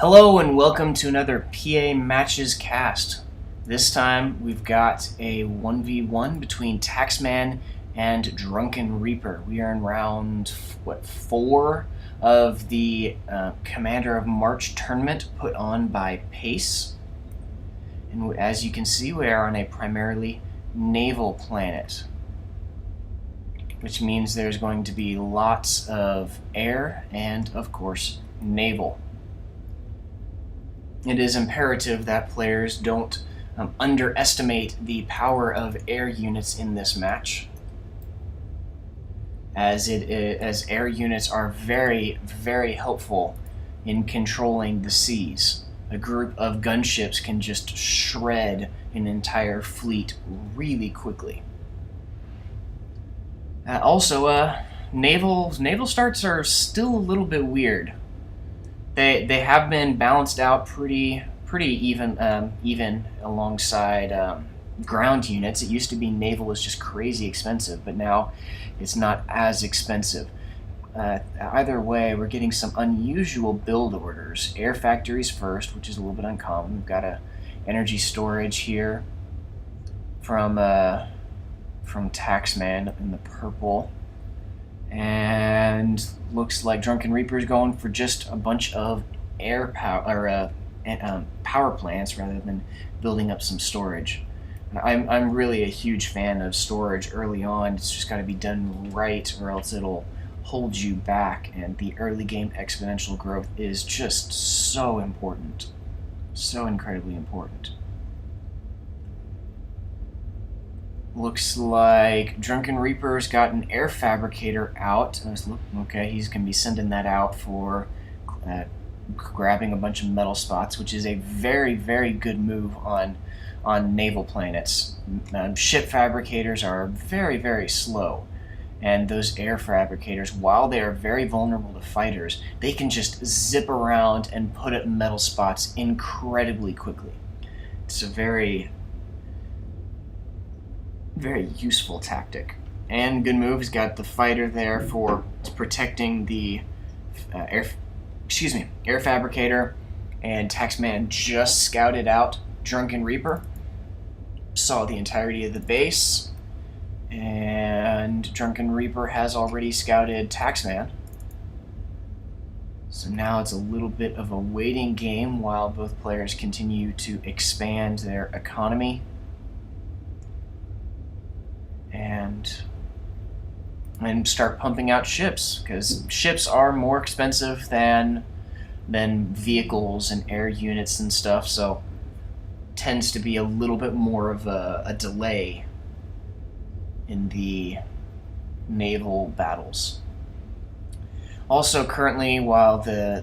Hello and welcome to another PA Matches cast. This time we've got a 1v1 between Taxman and Drunken Reaper. We are in round, 4 of the Commander of March tournament put on by Pace. And as you can see, we are on a primarily naval planet, which means there's going to be lots of air and, of course, naval. It is imperative that players don't underestimate the power of air units in this match, as air units are very, very helpful in controlling the seas. A group of gunships can just shred an entire fleet really quickly. Also, naval starts are still a little bit weird. They have been balanced out pretty even alongside ground units. It used to be naval was just crazy expensive, but now it's not as expensive. Either way, we're getting some unusual build orders. Air factories first, which is a little bit uncommon. We've got a energy storage here from Taxman in the purple. And looks like Drunken Reaper is going for just a bunch of air power power plants rather than building up some storage. I'm really a huge fan of storage early on. It's just got to be done right, or else it'll hold you back. And the early game exponential growth is just so important, so incredibly important. Looks like Drunken Reaper's got an air fabricator out. Okay, he's going to be sending that out for grabbing a bunch of metal spots, which is a very, very good move on naval planets. Ship fabricators are very, very slow, and those air fabricators, while they are very vulnerable to fighters, they can just zip around and put up metal spots incredibly quickly. It's a very useful tactic. And good move. He's got the fighter there for protecting the air fabricator, and Taxman just scouted out Drunken Reaper, saw the entirety of the base, and Drunken Reaper has already scouted Taxman. So now it's a little bit of a waiting game while both players continue to expand their economy and start pumping out ships, because ships are more expensive than vehicles and air units and stuff, so tends to be a little bit more of a delay in the naval battles. Also, currently, while the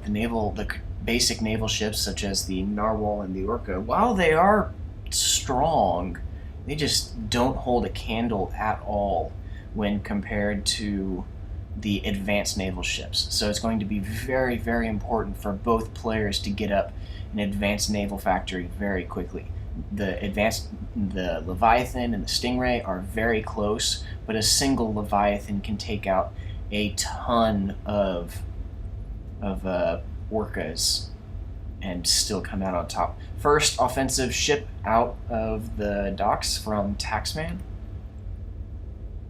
basic naval ships such as the Narwhal and the Orca, while they are strong, they just don't hold a candle at all when compared to the advanced naval ships. So it's going to be very, very important for both players to get up an advanced naval factory very quickly. The Leviathan and the Stingray are very close, but a single Leviathan can take out a ton of orcas and still come out on top. First offensive ship out of the docks from Taxman.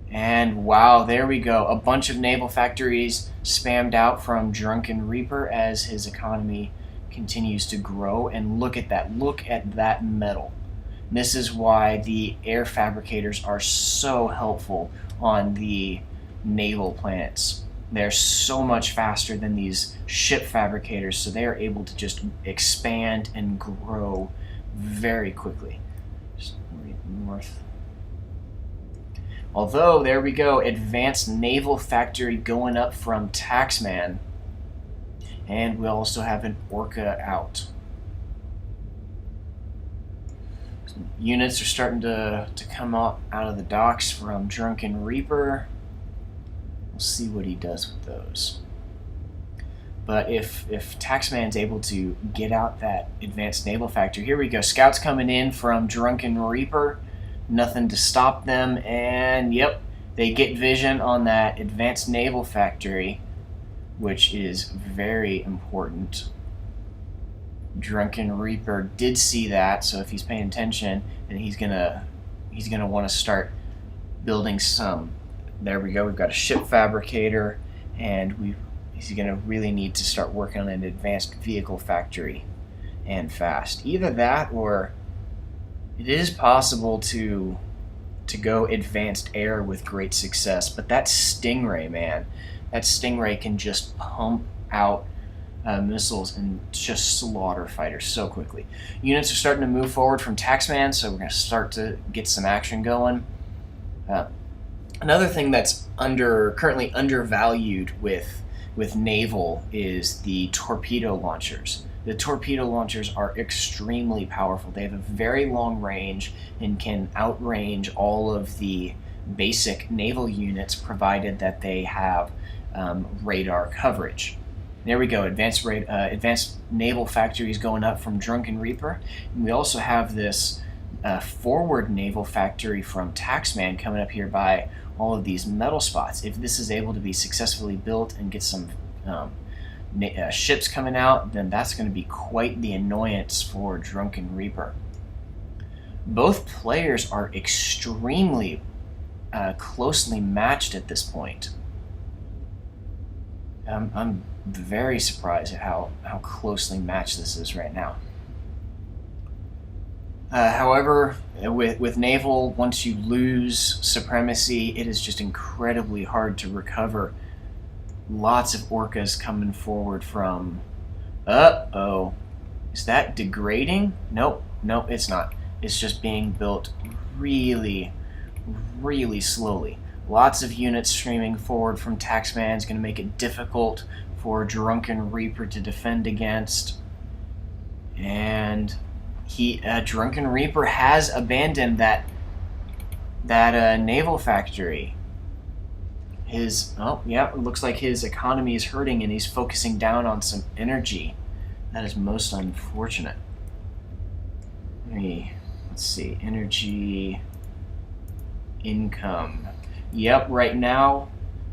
And wow, there we go. A bunch of naval factories spammed out from Drunken Reaper as his economy continues to grow. And look at that. Look at that metal. This is why the air fabricators are so helpful on the naval planets. They're so much faster than these ship fabricators, so they are able to just expand and grow very quickly. Just read north. Although, there we go, advanced naval factory going up from Taxman. And we also have an Orca out. Some units are starting to come up out of the docks from Drunken Reaper. We'll see what he does with those. But if Taxman's able to get out that advanced naval factory, here we go. Scouts coming in from Drunken Reaper. Nothing to stop them, and yep, they get vision on that advanced naval factory, which is very important. Drunken Reaper did see that, so if he's paying attention, then he's gonna want to start building some. There we go. We've got a ship fabricator, and he's gonna really need to start working on an advanced vehicle factory, and fast. Either that, or it is possible to go advanced air with great success. But that Stingray, man, that Stingray can just pump out missiles and just slaughter fighters so quickly. Units are starting to move forward from Taxman, so we're going to start to get some action going. Another thing that's currently undervalued with naval is the torpedo launchers. The torpedo launchers are extremely powerful. They have a very long range and can outrange all of the basic naval units, provided that they have radar coverage. There we go, advanced naval factories going up from Drunken Reaper. And we also have this forward naval factory from Taxman coming up here by all of these metal spots. If this is able to be successfully built and get some ships coming out, then that's going to be quite the annoyance for Drunken Reaper. Both players are extremely closely matched at this point. I'm very surprised at how closely matched this is right now. However, with naval, once you lose supremacy, it is just incredibly hard to recover. Lots of orcas coming forward from... Uh-oh. Is that degrading? Nope, it's not. It's just being built really, really slowly. Lots of units streaming forward from Taxman is going to make it difficult for Drunken Reaper to defend against. And Drunken Reaper has abandoned that naval factory. It looks like his economy is hurting and he's focusing down on some energy. That is most unfortunate. Let's see, energy, income. Yep, right now,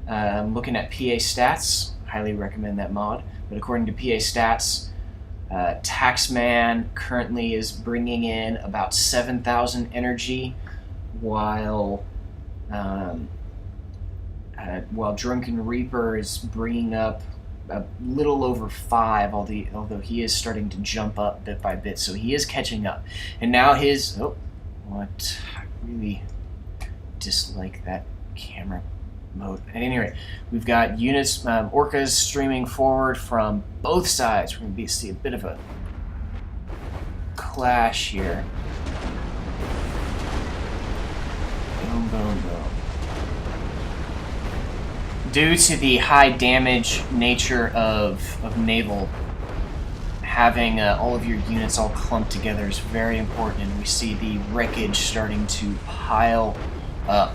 I'm looking at PA Stats. Highly recommend that mod. But according to PA Stats, Taxman currently is bringing in about 7,000 energy, while Drunken Reaper is bringing up a little over 5, although he is starting to jump up bit by bit, so he is catching up. And now I really dislike that camera mode. At any rate, we've got units, orcas streaming forward from both sides. We're going to see a bit of a clash here. Boom, boom, boom. Due to the high damage nature of naval, having all of your units all clumped together is very important, and we see the wreckage starting to pile up,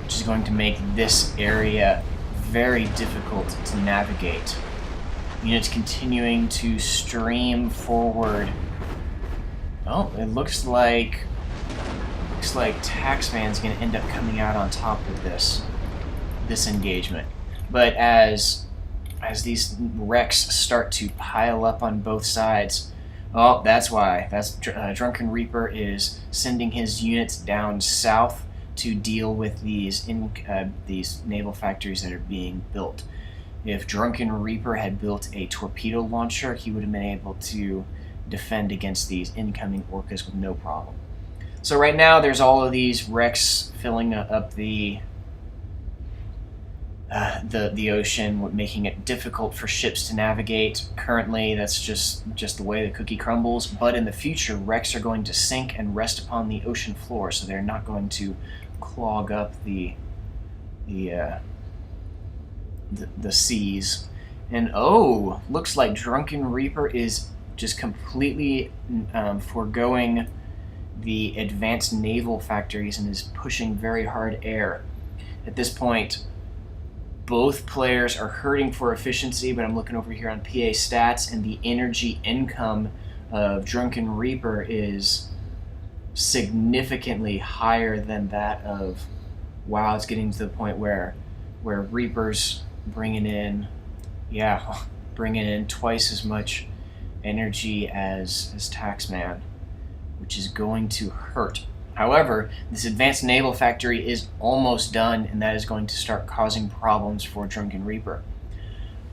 which is going to make this area very difficult to navigate. Units continuing to stream forward. Oh, it looks like Taxman's going to end up coming out on top of this engagement. But as these wrecks start to pile up on both sides, oh, that's why. Drunken Reaper is sending his units down south to deal with these naval factories that are being built. If Drunken Reaper had built a torpedo launcher, he would have been able to defend against these incoming orcas with no problem. So right now, there's all of these wrecks filling up the ocean, making it difficult for ships to navigate. Currently, that's just the way the cookie crumbles. But in the future, wrecks are going to sink and rest upon the ocean floor, so they're not going to clog up the seas. And oh, looks like Drunken Reaper is just completely foregoing the advanced naval factories and is pushing very hard air. At this point, both players are hurting for efficiency, but I'm looking over here on PA Stats, and the energy income of Drunken Reaper is significantly higher than that of... Wow, it's getting to the point where Reaper's bringing in twice as much energy as Taxman, which is going to hurt. However, this advanced naval factory is almost done, and that is going to start causing problems for Drunken Reaper.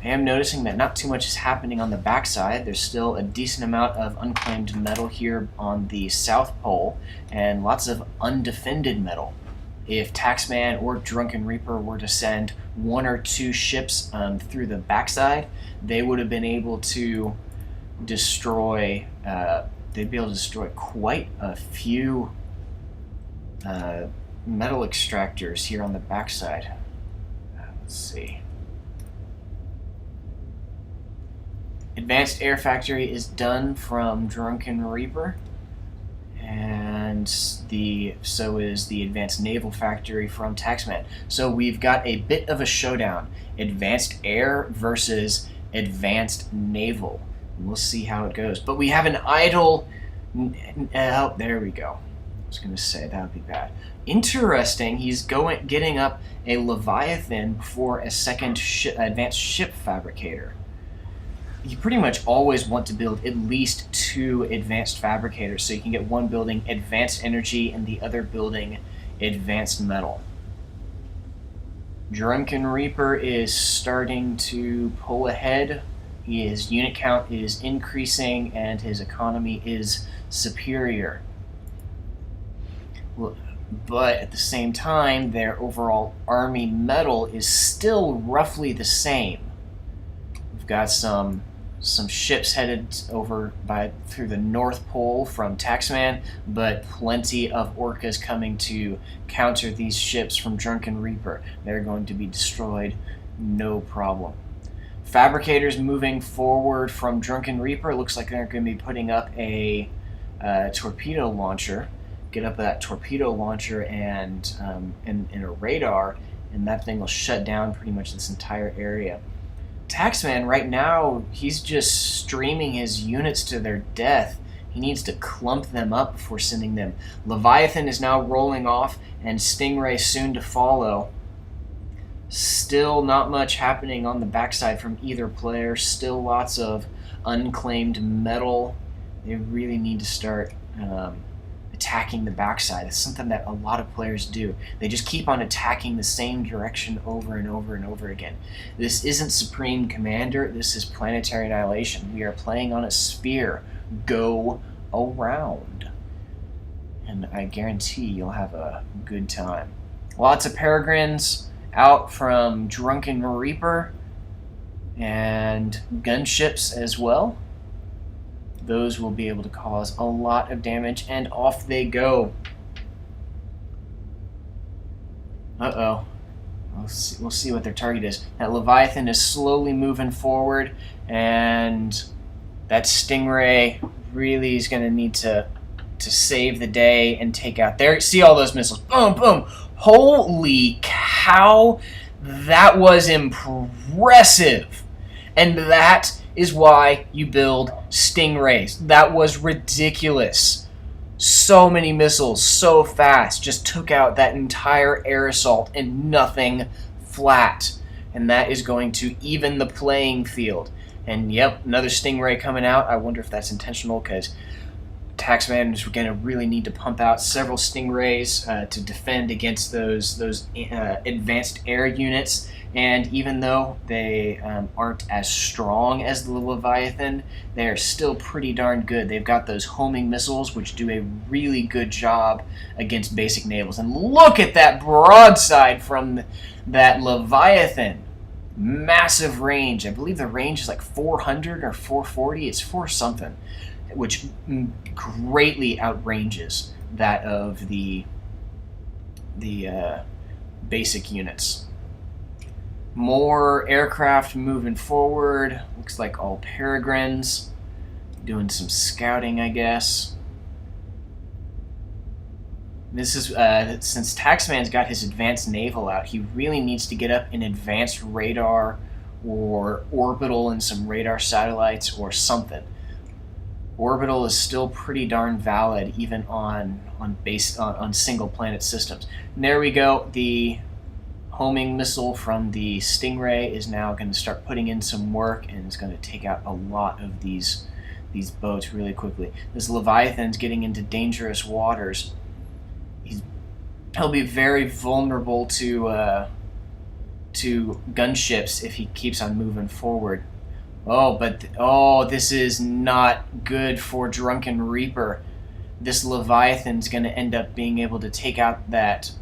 I am noticing that not too much is happening on the backside. There's still a decent amount of unclaimed metal here on the South Pole, and lots of undefended metal. If Taxman or Drunken Reaper were to send 1 or 2 ships through the backside, they would have been able to destroy, they'd be able to destroy quite a few metal extractors here on the backside. Let's see. Advanced Air Factory is done from Drunken Reaper, and so is the Advanced Naval Factory from Taxman. So we've got a bit of a showdown: Advanced Air versus Advanced Naval. And we'll see how it goes. But we have an idle. Oh, there we go. I was going to say that would be bad. Interesting. He's getting up a Leviathan before a second advanced ship fabricator. You pretty much always want to build at least 2 advanced fabricators, so you can get one building advanced energy and the other building advanced metal. Drunken Reaper is starting to pull ahead. His unit count is increasing and his economy is superior. But at the same time, their overall army metal is still roughly the same. We've got some ships headed over through the North Pole from Taxman, but plenty of orcas coming to counter these ships from Drunken Reaper. They're going to be destroyed, no problem. Fabricators moving forward from Drunken Reaper. Looks like they're going to be putting up a torpedo launcher. Get up that torpedo launcher and a radar, and that thing will shut down pretty much this entire area. Taxman, right now, he's just streaming his units to their death. He needs to clump them up before sending them. Leviathan is now rolling off, and Stingray soon to follow. Still not much happening on the backside from either player. Still lots of unclaimed metal. They really need to start attacking the backside. It's something that a lot of players do. They just keep on attacking the same direction over and over and over again. This isn't Supreme Commander. This is Planetary Annihilation. We are playing on a sphere. Go around. And I guarantee you'll have a good time. Lots of peregrines out from Drunken Reaper and gunships as well. Those will be able to cause a lot of damage, and off they go. Uh-oh. We'll see what their target is. That Leviathan is slowly moving forward, and that Stingray really is going to need to save the day and take out there. See all those missiles. Boom, boom. Holy cow. That was impressive. And that is why you build Stingrays. That was ridiculous. So many missiles, so fast, just took out that entire air assault and nothing flat. And that is going to even the playing field. And yep, another Stingray coming out. I wonder if that's intentional, because Taxman is going to really need to pump out several Stingrays to defend against those advanced air units. And even though they aren't as strong as the Leviathan, they're still pretty darn good. They've got those homing missiles, which do a really good job against basic navals. And look at that broadside from that Leviathan. Massive range. I believe the range is like 400 or 440. It's 4 something, which greatly outranges that of the basic units. More aircraft moving forward. Looks like all peregrines. Doing some scouting, I guess. This is, since Taxman's got his advanced naval out, he really needs to get up an advanced radar or orbital and some radar satellites or something. Orbital is still pretty darn valid even on single planet systems. And there we go. The homing missile from the Stingray is now going to start putting in some work, and it's going to take out a lot of these these boats really quickly. This Leviathan's getting into dangerous waters. He'll be very vulnerable to gunships if he keeps on moving forward. Oh, but this is not good for Drunken Reaper. This Leviathan's going to end up being able to take out that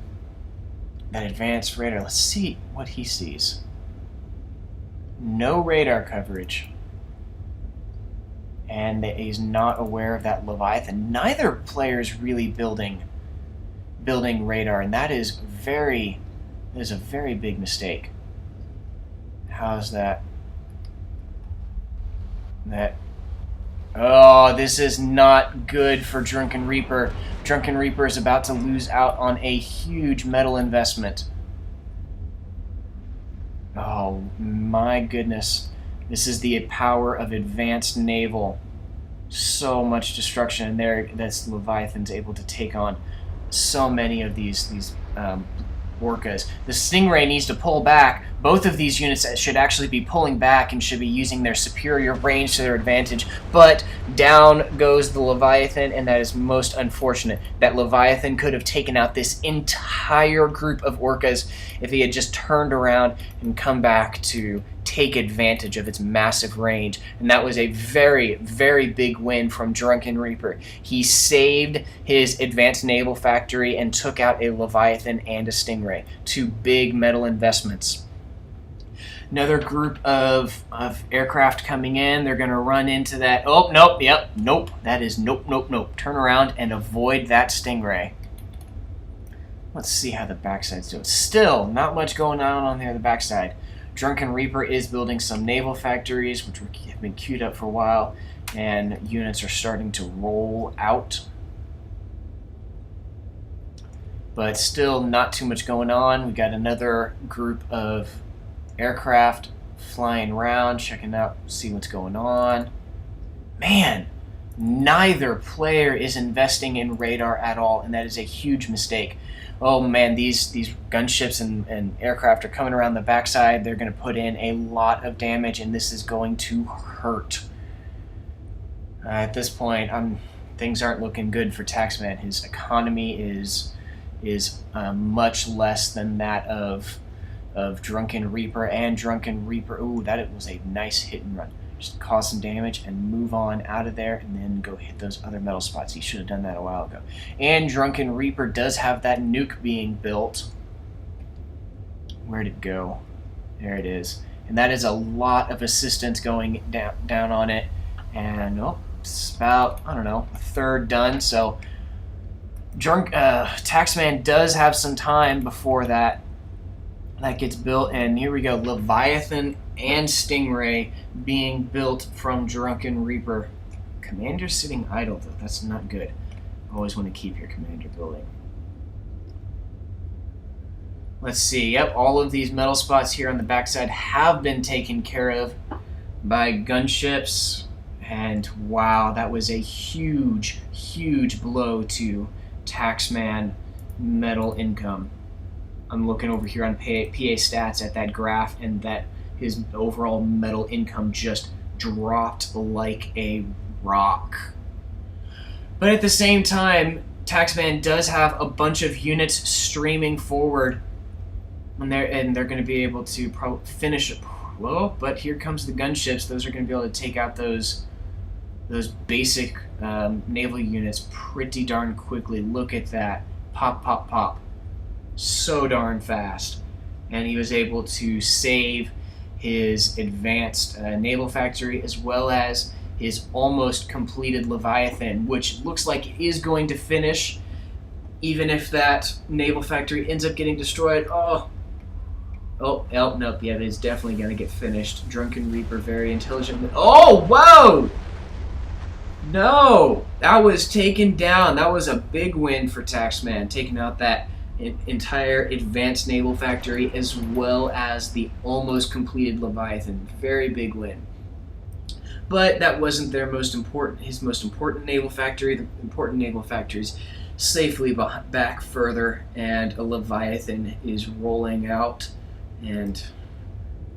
advanced radar. Let's see what he sees. No radar coverage. And he's not aware of that Leviathan. Neither player is really building radar, and that is a very big mistake. How's that? Oh, this is not good for Drunken Reaper. Drunken Reaper is about to lose out on a huge metal investment. Oh my goodness. This is the power of advanced naval. So much destruction in there that Leviathan's able to take on so many of these orcas. The Stingray needs to pull back. Both of these units should actually be pulling back and should be using their superior range to their advantage, but down goes the Leviathan, and that is most unfortunate. That Leviathan could have taken out this entire group of orcas if he had just turned around and come back to take advantage of its massive range, and that was a very, very big win from Drunken Reaper. He saved his advanced naval factory and took out a Leviathan and a Stingray. Two big metal investments. Another group of aircraft coming in. They're going to run into that. Oh, nope, yep, nope. That is nope, nope, nope. Turn around and avoid that Stingray. Let's see how the backside's doing. Still, not much going on the backside. Drunken Reaper is building some naval factories, which have been queued up for a while, and units are starting to roll out. But still, not too much going on. We got another group of aircraft flying around, checking out, see what's going on. Man, neither player is investing in radar at all, and that is a huge mistake. Oh man, these gunships and aircraft are coming around the backside. They're going to put in a lot of damage, and this is going to hurt. At this point, things aren't looking good for Taxman. His economy is much less than that of Drunken Reaper, and Drunken Reaper. Ooh, that was a nice hit and run. Just cause some damage and move on out of there, and then go hit those other metal spots. He should have done that a while ago. And Drunken Reaper does have that nuke being built. Where'd it go? There it is. And that is a lot of assistance going down on it. And it's about, I don't know, a third done. So Taxman does have some time before that gets built. And here we go, Leviathan and Stingray being built from Drunken Reaper. Commander's sitting idle though, that's not good. Always want to keep your commander building. Let's see, yep, all of these metal spots here on the backside have been taken care of by gunships. And wow, that was a huge, huge blow to Taxman metal income. I'm looking over here on PA stats at that graph, and that his overall metal income just dropped like a rock. But at the same time, Taxman does have a bunch of units streaming forward, and they're going to be able to finish it. Whoa, but here comes the gunships. Those are going to be able to take out those basic naval units pretty darn quickly. Look at that. Pop, pop, pop. So darn fast. And he was able to save his advanced naval factory as well as his almost completed Leviathan, which looks like it is going to finish even if that naval factory ends up getting destroyed. Oh, nope, yeah, it's definitely going to get finished. Drunken Reaper, very intelligent. Oh, whoa! No! That was taken down. That was a big win for Taxman, taking out that entire advanced naval factory as well as the almost completed Leviathan. Very big win. But that wasn't his most important naval factory. The important naval factories safely back further, and a Leviathan is rolling out, and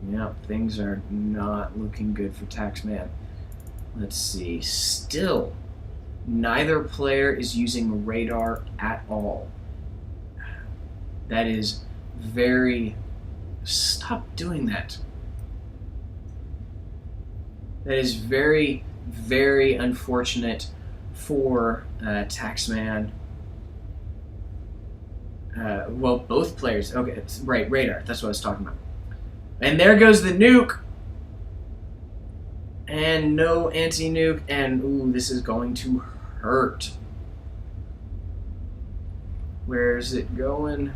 yeah, things are not looking good for Taxman. Let's see. Still, neither player is using radar at all. That is very... Stop doing that. That is very, very unfortunate for Taxman. Well, both players. Okay, right, radar. That's what I was talking about. And there goes the nuke. And no anti-nuke. And, ooh, this is going to hurt. Where's it going?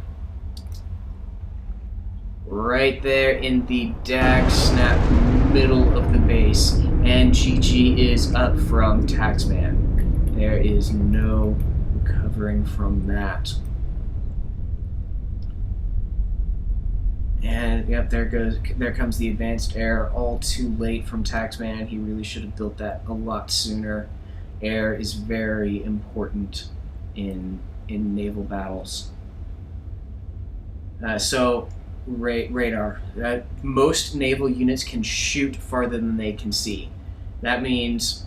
Right there in the dag snap middle of the base. And GG is up from Taxman. There is no recovering from that. And yep, there comes the advanced air, all too late from Taxman. He really should have built that a lot sooner. Air is very important in naval battles. So radar. Most naval units can shoot farther than they can see. That means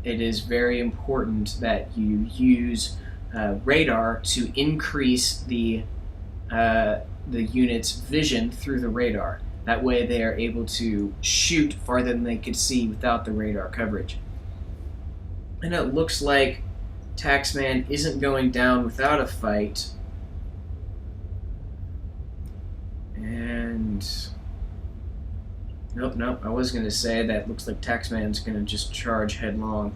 it is very important that you use radar to increase the unit's vision through the radar. That way they are able to shoot farther than they could see without the radar coverage. And it looks like Taxman isn't going down without a fight. And nope, I was going to say that looks like Taxman's going to just charge headlong.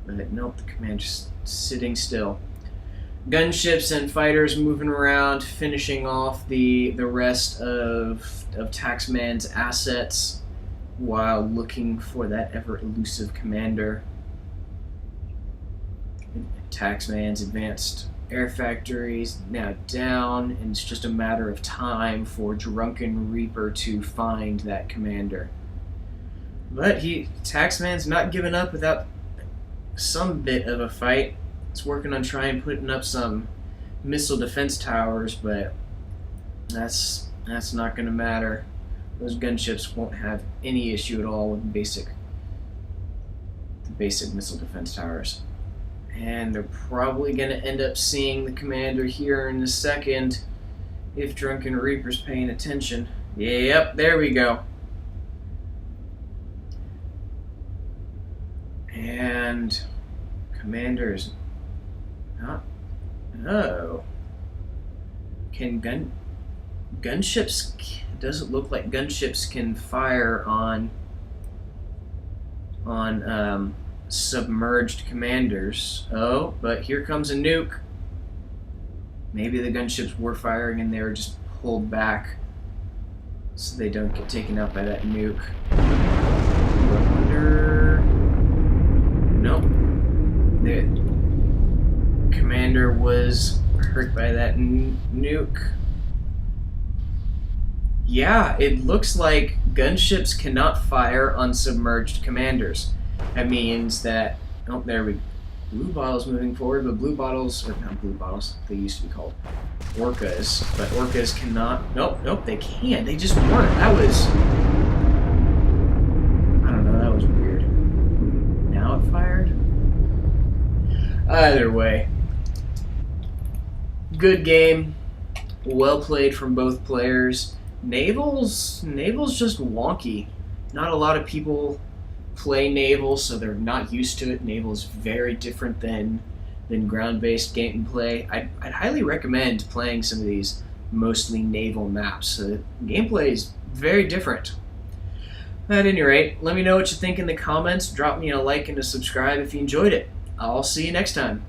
But nope, the commander's sitting still. Gunships and fighters moving around, finishing off the rest of Taxman's assets while looking for that ever-elusive commander. Taxman's advanced air factories now down, and it's just a matter of time for Drunken Reaper to find that commander. But Taxman's not giving up without some bit of a fight. It's working on trying putting up some missile defense towers, but that's not going to matter. Those gunships won't have any issue at all with the basic missile defense towers. And they're probably going to end up seeing the commander here in a second if Drunken Reaper's paying attention. Yep, there we go. And commander's not... Oh. Can gunships... Doesn't look like gunships can fire on submerged commanders. Oh, but here comes a nuke. Maybe the gunships were firing and they were just pulled back so they don't get taken out by that nuke. Nope. The commander was hurt by that nuke. Yeah, it looks like gunships cannot fire on submerged commanders. That means that, oh, there we go. Blue bottles moving forward, but blue bottles, or not blue bottles, they used to be called orcas, but orcas cannot, nope, they can, they just weren't. That was, I don't know, that was weird. Now it fired? Either way, good game, well played from both players. Naval's just wonky. Not a lot of people play naval, so they're not used to it. Naval is very different than ground-based gameplay. I'd highly recommend playing some of these mostly naval maps. Gameplay is very different. At any rate, let me know what you think in the comments. Drop me a like and a subscribe if you enjoyed it. I'll see you next time.